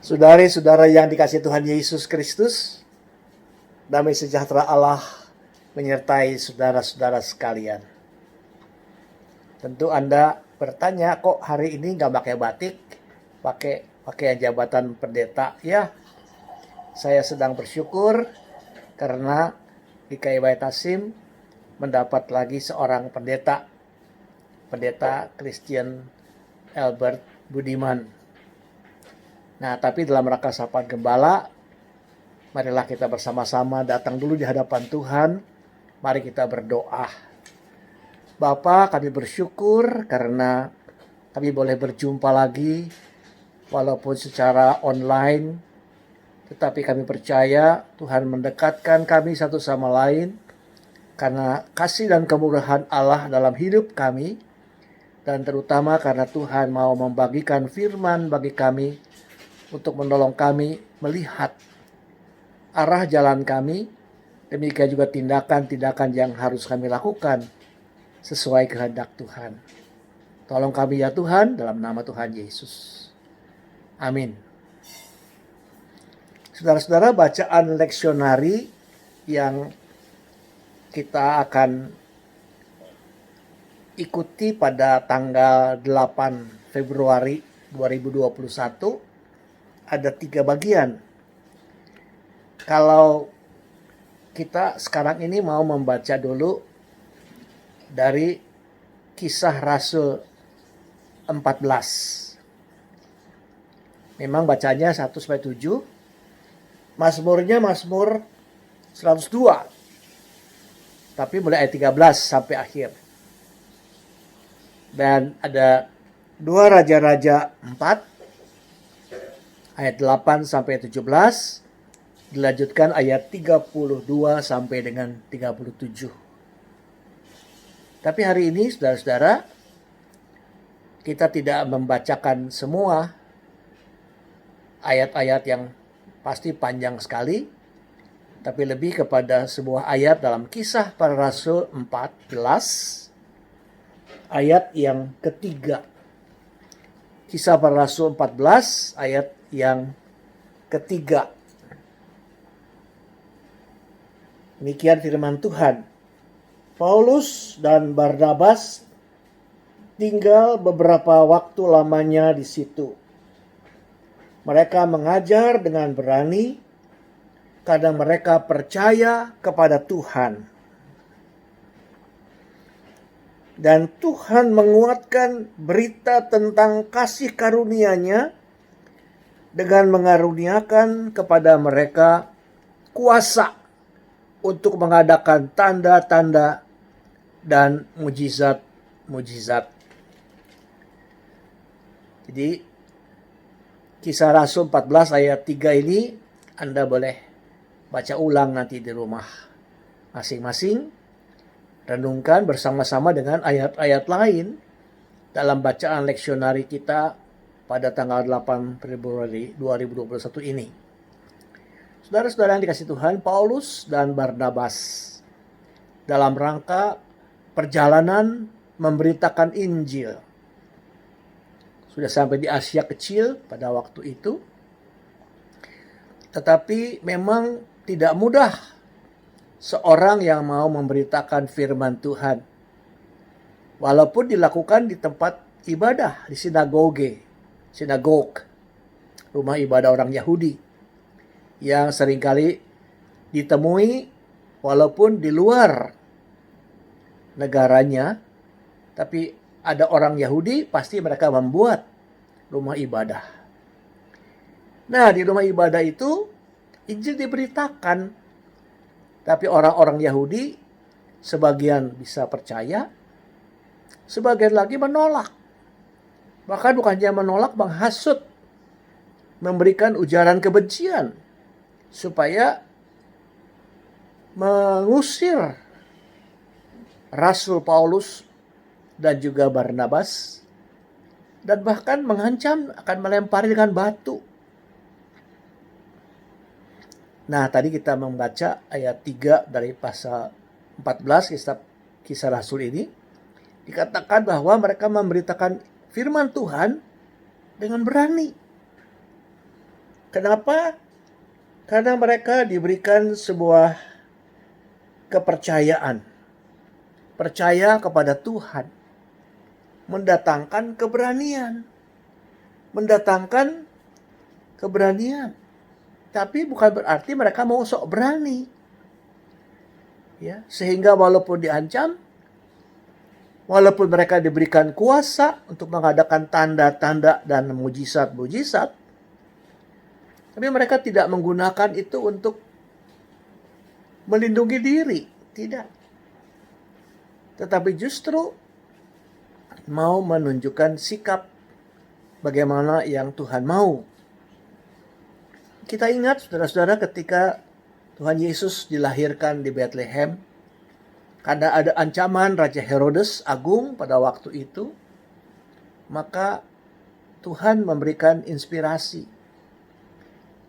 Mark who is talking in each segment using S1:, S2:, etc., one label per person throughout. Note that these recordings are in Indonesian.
S1: Saudari-saudara yang dikasihi Tuhan Yesus Kristus, damai sejahtera Allah menyertai saudara-saudara sekalian. Tentu Anda bertanya, kok hari ini nggak pakai batik, pakai jabatan pendeta? Ya, saya sedang bersyukur karena GKI Tasim mendapat lagi seorang pendeta Christian Albert Budiman. Nah, tapi dalam rangka sapaan gembala, marilah kita bersama-sama datang dulu di hadapan Tuhan. Mari kita berdoa. Bapa, kami bersyukur karena kami boleh berjumpa lagi, walaupun secara online. Tetapi kami percaya Tuhan mendekatkan kami satu sama lain, karena kasih dan kemurahan Allah dalam hidup kami, dan terutama karena Tuhan mau membagikan firman bagi kami, untuk menolong kami melihat arah jalan kami, demikian juga tindakan-tindakan yang harus kami lakukan sesuai kehendak Tuhan. Tolong kami ya Tuhan, dalam nama Tuhan Yesus. Amin. Saudara-saudara, bacaan leksionari yang kita akan ikuti pada tanggal 8 Februari 2021 ada 3 bagian. Kalau kita sekarang ini mau membaca dulu dari Kisah Rasul 14. Memang bacanya 1-7. Mazmurnya Mazmur 102. Tapi mulai ayat 13 sampai akhir. Dan ada 2 Raja-Raja 4 ayat 8 sampai 17, dilanjutkan ayat 32 sampai dengan 37. Tapi hari ini saudara-saudara, kita tidak membacakan semua ayat-ayat yang pasti panjang sekali, tapi lebih kepada sebuah ayat dalam Kisah Para Rasul 14, ayat yang ketiga. Kisah Para Rasul 14, ayat yang ketiga. Demikian firman Tuhan. Paulus dan Barnabas tinggal beberapa waktu lamanya di situ. Mereka mengajar dengan berani karena mereka percaya kepada Tuhan. Dan Tuhan menguatkan berita tentang kasih karunia-Nya dengan mengaruniakan kepada mereka kuasa untuk mengadakan tanda-tanda dan mujizat-mujizat. Jadi Kisah Rasul 14 ayat 3 ini Anda boleh baca ulang nanti di rumah masing-masing. Renungkan bersama-sama dengan ayat-ayat lain dalam bacaan leksionari kita pada tanggal 8 Februari 2021 ini. Saudara-saudara yang dikasihi Tuhan, Paulus dan Barnabas dalam rangka perjalanan memberitakan Injil. Sudah sampai di Asia Kecil pada waktu itu. Tetapi memang tidak mudah seorang yang mau memberitakan firman Tuhan. Walaupun dilakukan di tempat ibadah, di sinagog, rumah ibadah orang Yahudi, yang seringkali ditemui walaupun di luar negaranya, tapi ada orang Yahudi, pasti mereka membuat rumah ibadah. Nah, di rumah ibadah itu Injil diberitakan, tapi orang-orang Yahudi sebagian bisa percaya, sebagian lagi menolak. Bahkan bukannya menolak, menghasut, memberikan ujaran kebencian, supaya mengusir Rasul Paulus dan juga Barnabas, dan bahkan mengancam akan melempari dengan batu. Nah, tadi kita membaca ayat 3 dari pasal 14 kisah Rasul ini. Dikatakan bahwa mereka memberitakan firman Tuhan dengan berani. Kenapa? Karena mereka diberikan sebuah kepercayaan. Percaya kepada Tuhan. Mendatangkan keberanian. Mendatangkan keberanian. Tapi bukan berarti mereka mau sok berani. Ya, sehingga walaupun diancam, walaupun mereka diberikan kuasa untuk mengadakan tanda-tanda dan mujizat-mujizat, tapi mereka tidak menggunakan itu untuk melindungi diri. Tidak. Tetapi justru mau menunjukkan sikap bagaimana yang Tuhan mau. Kita ingat, saudara-saudara, ketika Tuhan Yesus dilahirkan di Bethlehem, karena ada ancaman Raja Herodes Agung pada waktu itu, maka Tuhan memberikan inspirasi.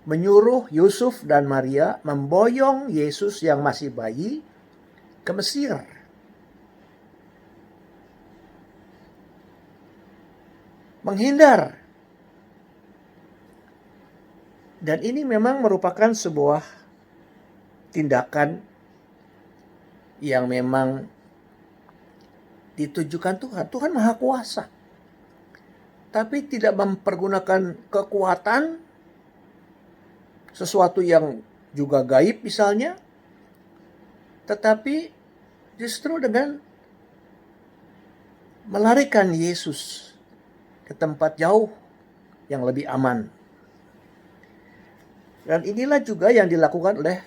S1: Menyuruh Yusuf dan Maria memboyong Yesus yang masih bayi ke Mesir. Menghindar. Dan ini memang merupakan sebuah tindakan yang memang ditujukan Tuhan. Tuhan Maha Kuasa. Tapi tidak mempergunakan kekuatan, sesuatu yang juga gaib misalnya, tetapi justru dengan melarikan Yesus ke tempat jauh yang lebih aman. Dan inilah juga yang dilakukan oleh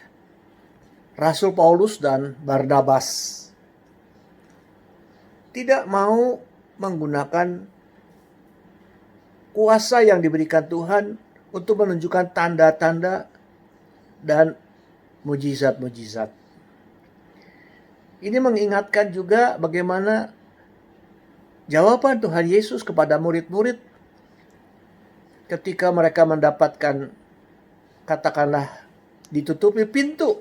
S1: Rasul Paulus dan Barnabas. Tidak mau menggunakan kuasa yang diberikan Tuhan untuk menunjukkan tanda-tanda dan mujizat-mujizat. Ini mengingatkan juga bagaimana jawaban Tuhan Yesus kepada murid-murid ketika mereka mendapatkan, katakanlah, ditutupi pintu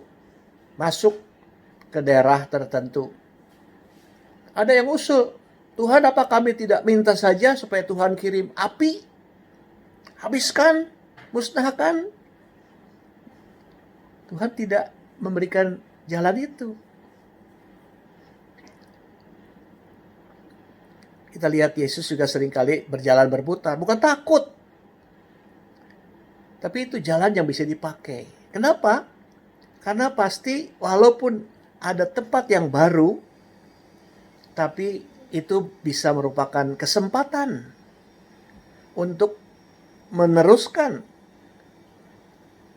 S1: masuk ke daerah tertentu. Ada yang usul, Tuhan, apa kami tidak minta saja supaya Tuhan kirim api? Habiskan, musnahkan. Tuhan tidak memberikan jalan itu. Kita lihat Yesus juga seringkali berjalan berputar, bukan takut. Tapi itu jalan yang bisa dipakai. Kenapa? Karena pasti walaupun ada tempat yang baru, tapi itu bisa merupakan kesempatan untuk meneruskan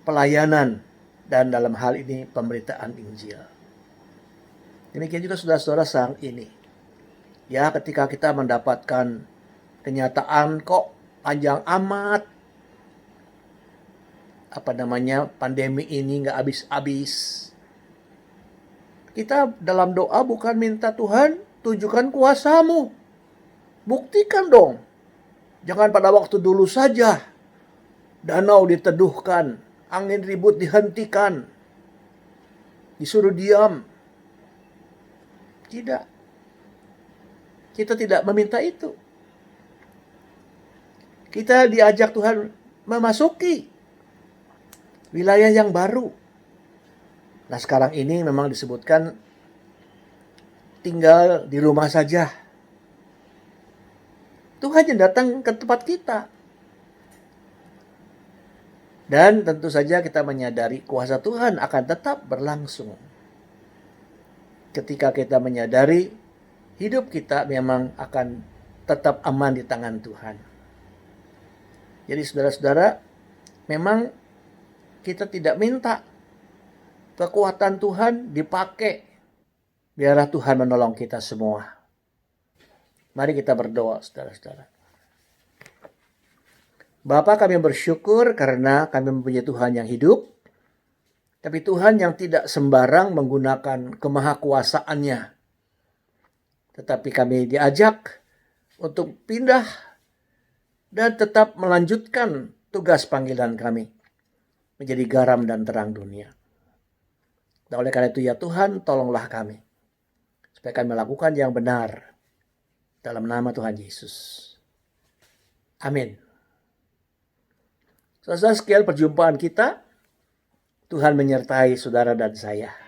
S1: pelayanan dan dalam hal ini pemberitaan Injil. Demikian juga saudara-saudara saat ini. Ya, ketika kita mendapatkan kenyataan kok panjang amat, pandemi ini nggak habis-habis. Kita dalam doa bukan minta Tuhan tunjukkan kuasa-Mu. Buktikan dong. Jangan pada waktu dulu saja. Danau diteduhkan, angin ribut dihentikan, disuruh diam. Tidak. Kita tidak meminta itu. Kita diajak Tuhan memasuki wilayah yang baru. Nah, sekarang ini memang disebutkan tinggal di rumah saja. Tuhan yang datang ke tempat kita. Dan tentu saja kita menyadari kuasa Tuhan akan tetap berlangsung. Ketika kita menyadari hidup kita memang akan tetap aman di tangan Tuhan. Jadi saudara-saudara, memang kita tidak minta kekuatan Tuhan dipakai. Biarlah Tuhan menolong kita semua. Mari kita berdoa, saudara-saudara. Bapa, kami bersyukur karena kami mempunyai Tuhan yang hidup. Tapi Tuhan yang tidak sembarang menggunakan kemahakuasaannya. Tetapi kami diajak untuk pindah dan tetap melanjutkan tugas panggilan kami. Menjadi garam dan terang dunia. Dan oleh karena itu ya Tuhan, tolonglah kami. Supaya kami melakukan yang benar. Dalam nama Tuhan Yesus. Amin. Saudara, sekian perjumpaan kita. Tuhan menyertai saudara dan saya.